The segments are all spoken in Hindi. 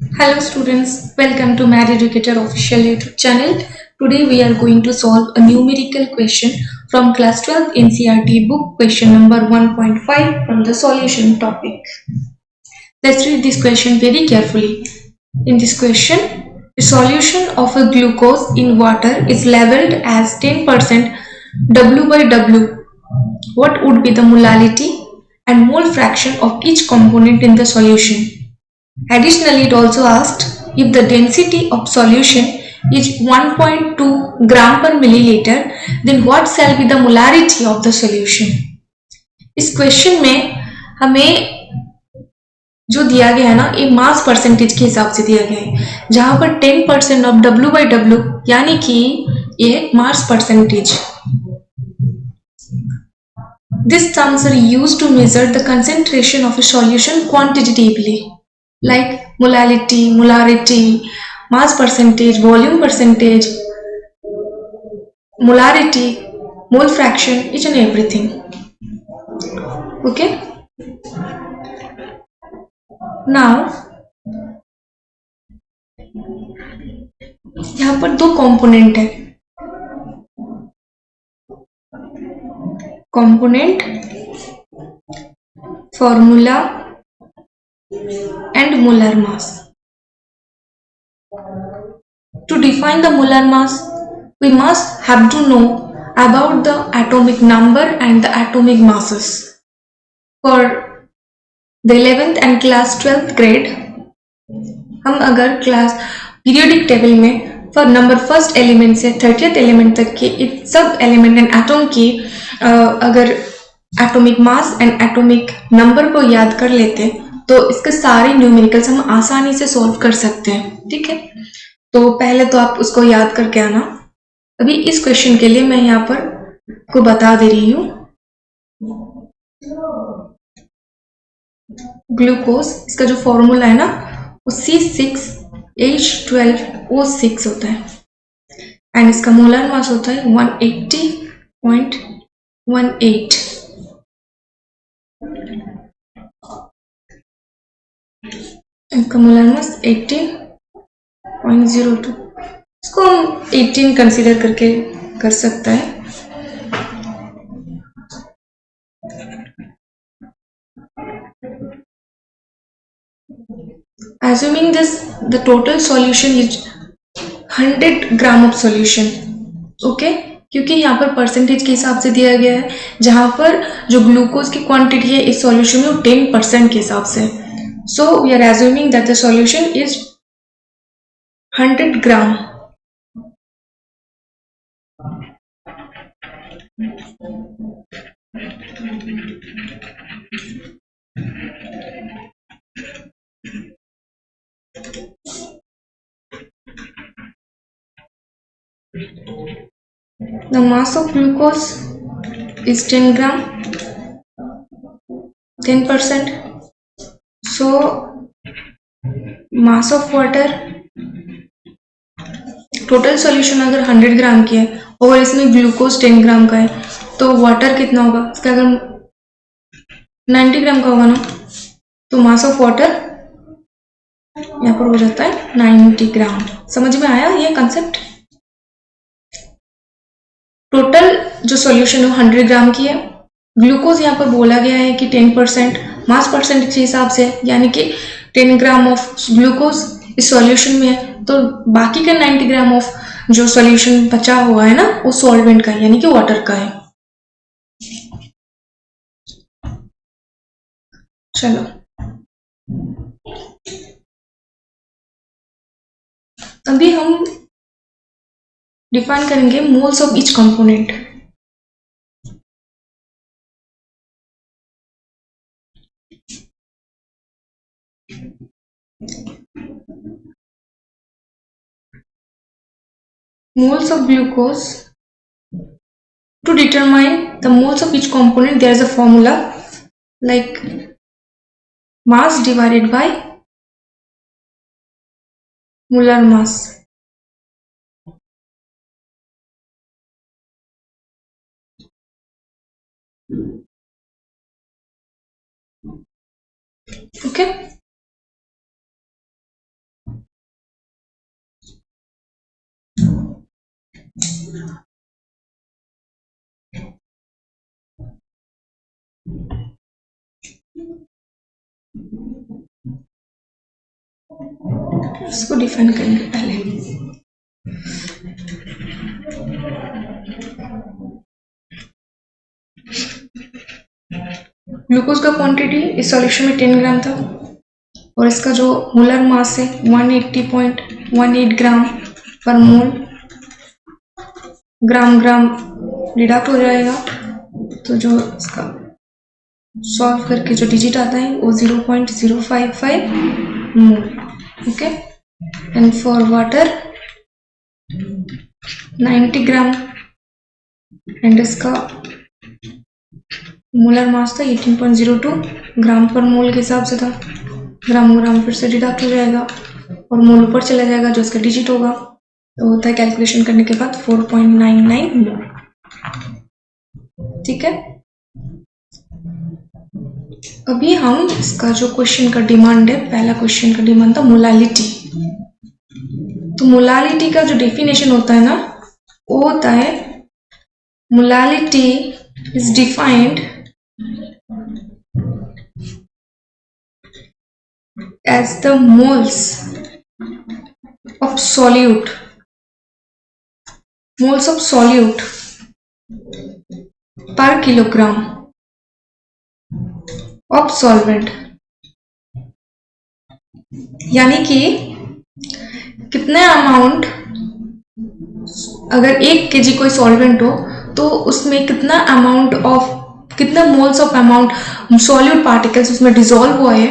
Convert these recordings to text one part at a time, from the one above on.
Hello students, welcome to Mad Educator official YouTube channel. Today we are going to solve a numerical question from class 12 NCERT book question number 1.5 from the solution topic. Let's read this question very carefully. In this question, the solution of a glucose in water is labeled as 10% W by W. What would be the molality and mole fraction of each component in the solution? Additionally, it also asked if the density of solution is 1.2 gram per milliliter, then what shall be the molarity of the solution? इस क्वेश्चन में हमें जो दिया गया है ना, ये मास परसेंटेज के हिसाब से दिया गया है, जहां पर 10% ऑफ W by W यानी कि ये mass percentage. These terms are used to measure the concentration of a solution quantitatively, like molality, molarity, mass percentage, volume percentage, molarity, mole fraction, each and everything. Okay. Now यहाँ पर दो कंपोनेंट है. Component formula and molar mass. To define the molar mass, we must have to know about the atomic number and the atomic masses. For the 11th and class 12th grade, हम अगर क्लास पीरियोडिक टेबल में फॉर नंबर फर्स्ट एलिमेंट से 30th एलिमेंट तक के सब एलिमेंट एंड एटम की अगर atomic mass and atomic number को याद कर लेते तो इसके सारे न्यूमेरिकल्स हम आसानी से सॉल्व कर सकते हैं. ठीक है, तो पहले तो आप उसको याद करके आना. अभी इस क्वेश्चन के लिए मैं यहाँ पर को बता दे रही हूँ. ग्लूकोज, इसका जो फॉर्मूला है ना वो C6H12O6 होता है एंड इसका मोलर मास होता है 180.18. इसका मोलर मास 18.02. इसको हम 18 कंसीडर करके कर सकता है. Assuming this, the total solution is 100 gram of solution. Okay, क्योंकि यहाँ पर परसेंटेज के हिसाब से दिया गया है, जहां पर जो ग्लूकोज की क्वांटिटी है इस सॉल्यूशन में वो 10% के हिसाब से. So we are assuming that the solution is 100 gram. The mass of glucose is 10 gram, 10%. So mass of water, total solution अगर 100 ग्राम की है और इसमें ग्लूकोज 10 ग्राम का है तो वाटर कितना होगा, इसका अगर 90 ग्राम का होगा ना तो मास ऑफ वाटर यहाँ पर हो जाता है 90 ग्राम. समझ में आया ये कंसेप्ट? टोटल जो सॉल्यूशन है 100 ग्राम की है. ग्लूकोज यहाँ पर बोला गया है कि 10% मास परसेंटेज के हिसाब से, यानी कि 10 ग्राम ऑफ ग्लूकोज इस सॉल्यूशन में है, तो बाकी का 90 ग्राम ऑफ जो सॉल्यूशन बचा हुआ है ना वो सॉल्वेंट का है, यानी कि वाटर का है. चलो अभी हम डिफाइन करेंगे moles of each component. Moles of glucose. To determine the moles of each component, there is a formula like mass divided by molar mass. Okay. इसको डिफाइन करेंगे पहले। ग्लूकोज का क्वांटिटी इस सॉल्यूशन में 10 ग्राम था और इसका जो मोलर मास है 180.18 ग्राम पर मोल। ग्राम ग्राम डिडक्ट हो जाएगा, तो जो इसका सॉल्व करके जो डिजिट आता है वो 0.055 mole. Okay, and for water 90 gram and इसका मोलर मास था 18.02 ग्राम पर मोल के हिसाब से था। ग्राम ग्राम फिर से डिडक्ट हो जाएगा और मोल ऊपर चला जाएगा जो इसका डिजिट होगा, तो होता है कैलकुलेशन करने के बाद 4.99 मोल। ठीक है, अभी हम इसका जो क्वेश्चन का डिमांड है, पहला क्वेश्चन का डिमांड था मोलालिटी। तो मोलालिटी का जो डेफिनेशन होता है ना, वो होता है molality is defined as the moles of solute per kilogram of solvent। यानी कि कितने अमाउंट, अगर 1 kg कोई सॉल्वेंट हो तो उसमें कितना अमाउंट ऑफ, कितना moles of amount solute particles उसमें डिसॉल्व हुआ है,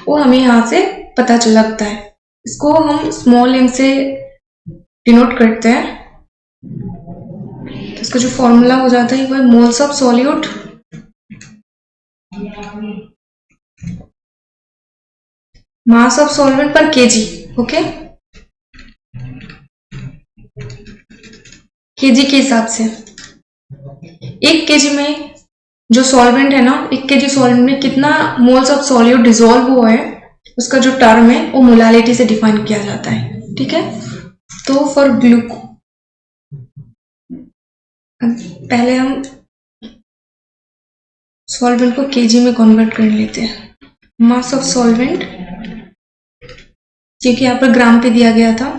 वो हमें यहाँ से पता चल लगता है। इसको हम स्मॉल m से डिनोट करते हैं। तो इसका जो फॉर्मूला हो जाता है वो moles of solute mass of solvent पर केजी। ओके, केजी के हिसाब से 1 केजी में जो सॉल्वेंट है ना, 1 केजी सॉल्वेंट में कितना मोल्स ऑफ सॉल्यूट डिसॉल्व हुआ है, उसका जो टर्म है वो मोलालिटी से डिफाइन किया जाता है। ठीक है, तो फॉर ग्लूको पहले हम सॉल्वेंट को केजी में कन्वर्ट कर लेते हैं। मास ऑफ सॉल्वेंट क्योंकि यहाँ पर ग्राम पे दिया गया था,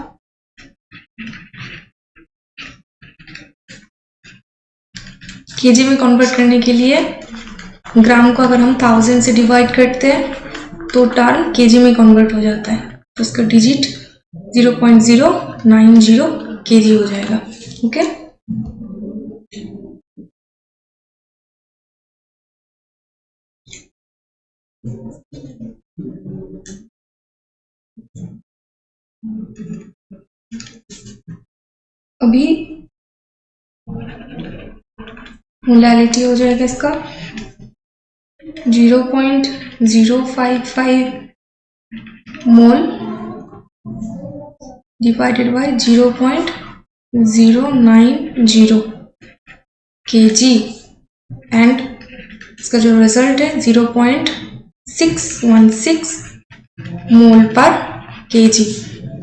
केजी में कन्वर्ट करने के लिए ग्राम को अगर हम 1000 से डिवाइड करते हैं तो टर्म केजी में कन्वर्ट हो जाता है, तो उसका डिजिट 0.090 केजी हो जाएगा। ओके, अभी मोलालिटी हो जाएगा इसका 0.055 मोल डिवाइडेड बाय 0.090 केजी एंड इसका जो रिजल्ट है 0.616 मोल पर केजी।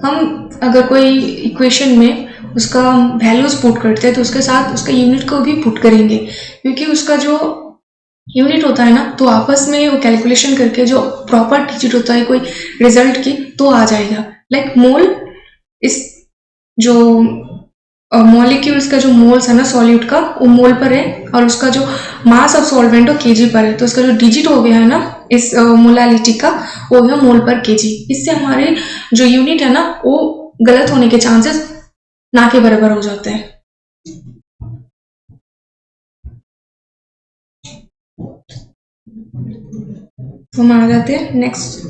हम अगर कोई इक्वेशन में उसका वैल्यूज पुट करते हैं तो उसके साथ उसका यूनिट को भी पुट करेंगे, क्योंकि उसका जो यूनिट होता है ना, तो आपस में वो कैलकुलेशन करके जो प्रॉपर डिजिट होता है कोई रिजल्ट की तो आ जाएगा। लाइक मोल, इस जो मॉलिक्यूल्स का जो मोल्स है ना सॉल्यूट का, वो मोल पर है और उसका जो मास ऑफ सॉल्वेंट वो केजी पर है, तो उसका जो डिजिट हो गया है ना इस मोलालिटी का, वो है मोल पर केजी। इससे हमारे जो यूनिट है ना वो गलत होने के चांसेस ना के बराबर हो जाते हैं। तो हम आ जाते हैं नेक्स्ट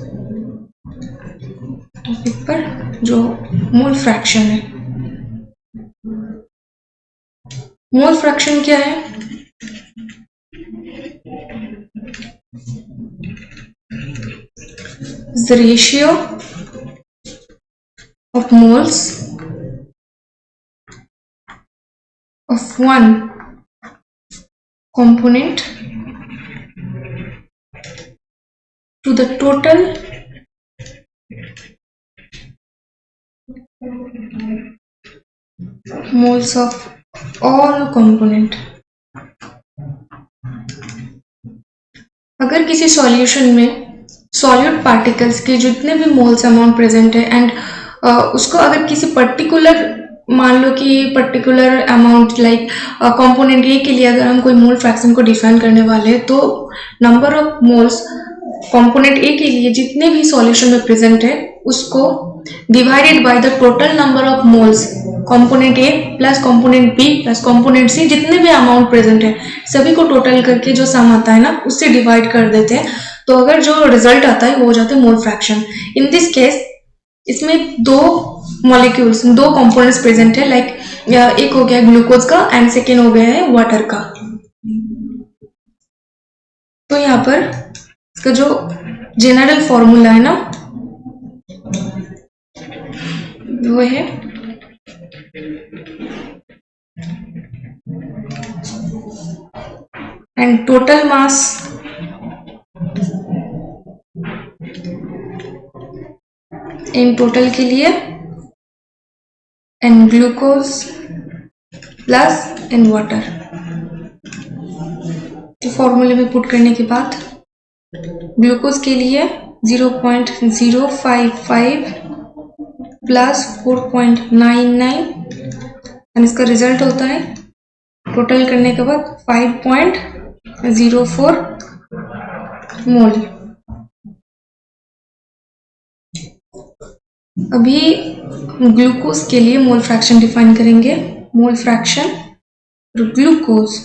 टॉपिक पर, जो मोल फ्रैक्शन है। मोल फ्रैक्शन क्या है? The ratio of moles of one component to the total moles of all component. अगर किसी सॉल्यूशन में सॉल्यूट पार्टिकल्स के जितने भी मोल्स अमाउंट प्रेजेंट है एंड उसको अगर किसी पर्टिकुलर, मान लो कि particular amount like component A के लिए अगर हम कोई मोल फ्रैक्शन को डिफाइन करने वाले हैं, तो number of moles component A के लिए जितने भी सॉल्यूशन में प्रेजेंट है उसको divided by the total number of moles component A plus component B plus component C, जितने भी अमाउंट प्रेजेंट है सभी को टोटल करके जो सम आता है ना उससे डिवाइड कर देते हैं। तो अगर जो रिजल्ट आता है वो हो जाता है mole fraction. In this case इसमें दो मॉलिक्यूल्स, दो कंपोनेंट्स प्रेजेंट है, लाइक एक हो गया ग्लूकोज का एंड सेकेंड हो गया है वाटर का। तो यहाँ पर इसका जो जनरल फॉर्मूला है ना वो है and total mass in total के लिए and glucose plus and water. तो फॉर्मूले में पुट करने के बाद ग्लूकोज के लिए 0.055 प्लस 4.99 एंड इसका रिजल्ट होता है टोटल करने के बाद 5.04 मोल। अभी ग्लूकोज के लिए मोल फ्रैक्शन डिफाइन करेंगे। Mole fraction glucose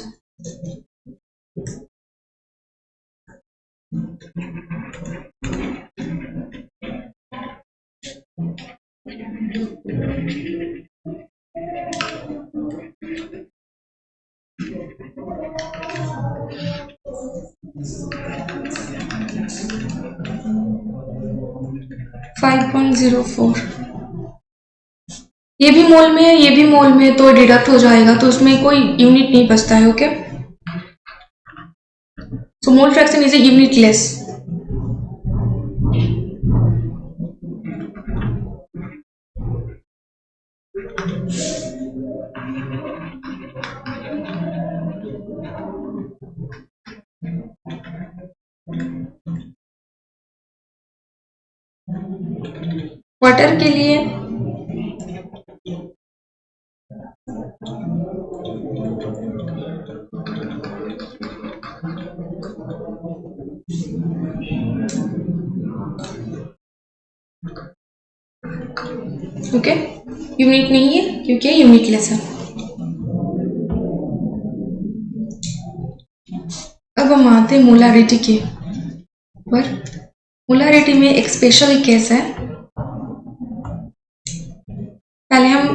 .04। ये भी मोल में है, ये भी मोल में है, तो डिडक्ट हो जाएगा, तो उसमें कोई यूनिट नहीं बचता है। Okay, so mole fraction is a unitless. Water के लिए ओके यूनिट नहीं है क्योंकि यूनिटलेस है। अब हम आते हैं मोलारिटी के पर। मोलारिटी में एक स्पेशल केस है। पहले हम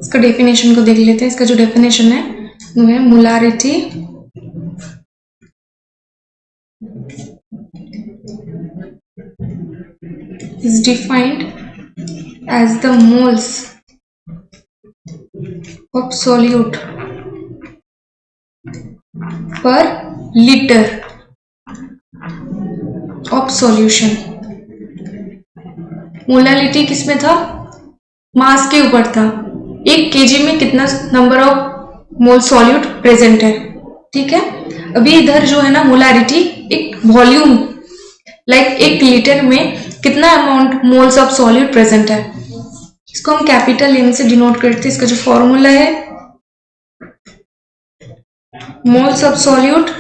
इसका डेफिनेशन को देख लेते हैं। इसका जो डेफिनेशन है वो है molarity is defined as the moles of solute per liter of solution। Molarity किसमें था? मास के ऊपर था। 1 kg में कितना number of mole solute present है। ठीक है, अभी इधर जो है ना मोलारिटी एक वॉल्यूम, लाइक 1 लीटर में कितना amount moles of solute present है, इसको हम कैपिटल एम से डिनोट करते हैं। इसका जो फॉर्मूला है moles of solute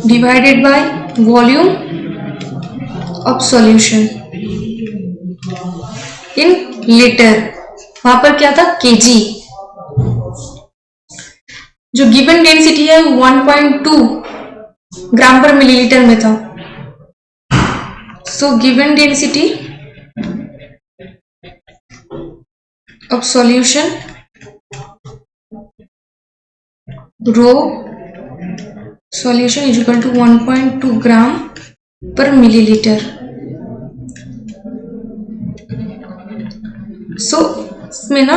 divided by volume of solution in litre. वहां पर क्या था? केजी। जो गिवन डेंसिटी है 1.2 ग्राम पर मिलीलीटर में था। So given density of solution rho solution is equal to 1.2 gram per milliliter। So इसमें ना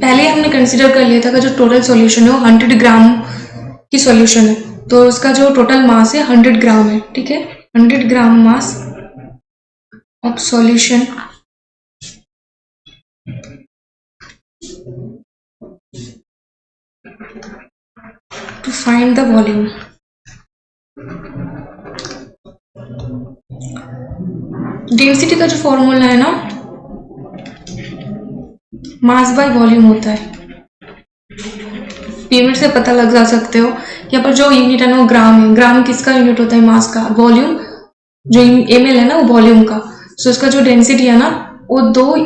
पहले हमने कंसीडर कर लिया था कि जो टोटल सॉल्यूशन है वो 100 ग्राम की सॉल्यूशन है, तो उसका जो टोटल मास है 100 ग्राम है। ठीक है, 100 ग्राम मास of solution find the volume. Density का जो फॉर्मूला है ना, मास बाय वॉल्यूम होता है। यूनिट से पता लग जा सकते हो। यहाँ पर जो यूनिट है ना वो ग्राम है। ग्राम किसका यूनिट होता है? मास का। वॉल्यूम जो ml है ना वो वॉल्यूम का। सो इसका जो डेंसिटी है ना वो दो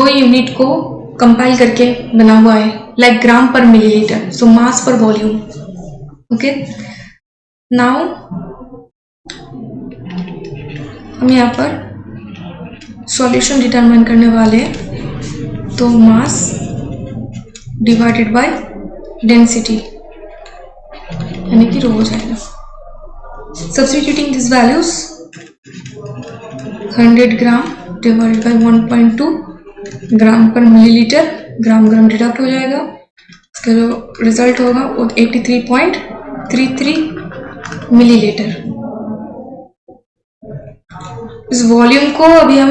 यूनिट को कंपाइल करके बना हुआ है, लाइक ग्राम पर मिलीलीटर। सो मास पर वॉल्यूम। ओके, नाउ हम यहाँ पर सॉल्यूशन डिटरमाइन करने वाले हैं। तो मास डिवाइडेड बाय डेंसिटी यानी कि रो हो जाएगा। Substituting this values 100 gram divided by 1.2 ग्राम पर मिलीलीटर, ग्राम ग्राम डिडक्ट हो जाएगा। इसका जो रिजल्ट होगा वो 83.33 मिलीलीटर। इस वॉल्यूम को अभी हम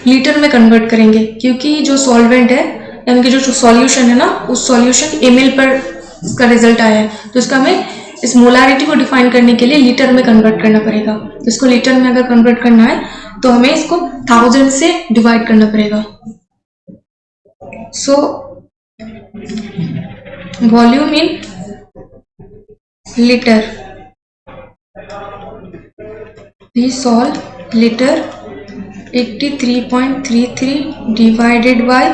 लीटर में कन्वर्ट करेंगे, क्योंकि जो सॉल्वेंट है यानी कि जो सॉल्यूशन है ना उस सॉल्यूशन ml पर इसका रिजल्ट आया है। तो इसका हमें इस मोलारिटी को डिफाइन करने के लिए लीटर में कन्वर्ट करना पड़ेगा। तो इसको लीटर में अगर कन्वर्ट करना है तो हमें इसको 1000 से डिवाइड करना पड़ेगा। So volume in litre, we solve liter 83.33 divided by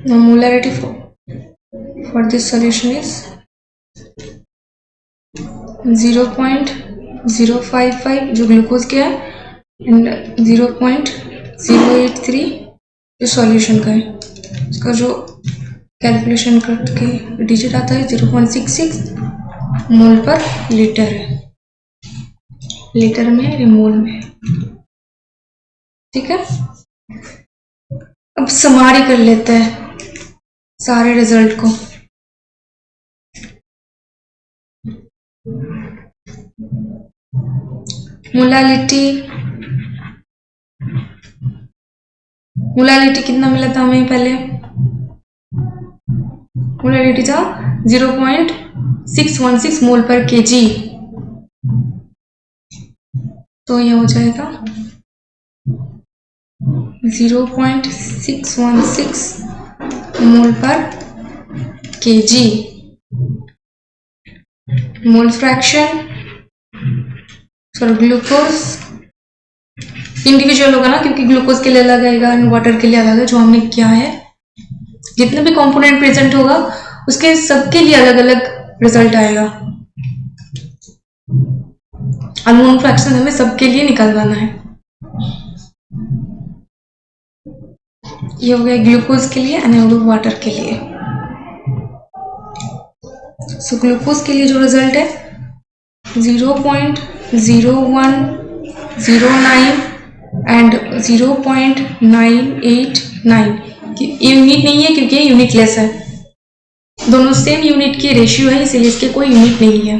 'The molarity for this solution is 0.055 जो ग्लूकोज के है एंड 0.083 जो सॉल्यूशन का है। इसका जो कैलकुलेशन करके डिजिट आता है 0.66 मोल पर लीटर है। लीटर में या मोल में, ठीक है। अब समारी कर लेते हैं सारे रिजल्ट को। मोलालिटी कितना मिला था हमें पहले? मोलालिटी था 0.616 मोल पर केजी। तो ये हो जाएगा 0.616 मोल पर KG. Mole fraction for glucose individual होगा ना, क्योंकि ग्लूकोज के लिए अलग आएगा एंड वाटर के लिए अलग है। जो हमने किया है, जितने भी कंपोनेंट प्रेजेंट होगा उसके सबके लिए अलग अलग रिजल्ट आएगा। अननोन फ्रैक्शन हमें सबके लिए निकालवाना है। ये हो गया ग्लूकोज के लिए एंड वाटर के लिए। सो ग्लूकोज के लिए जो रिजल्ट है 0.0109 एंड 0.989। यूनिट नहीं है क्योंकि ये यूनिटलेस है। दोनों सेम यूनिट की रेशियो है, इसलिए इसके कोई यूनिट नहीं है।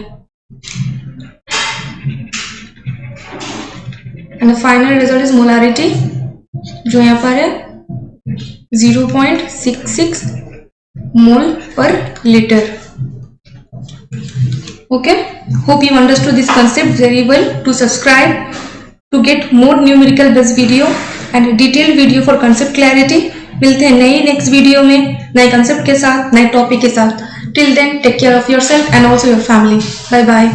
And final result is molarity जो यहाँ पर है 0.66 मोल पर litre. Okay, hope you understood this concept very well. To subscribe to get more numerical based video and detailed video for concept clarity. मिलते हैं नई नेक्स्ट वीडियो में नए कंसेप्ट के साथ, नए टॉपिक के साथ। Till then, take care of yourself and also your family. Bye bye.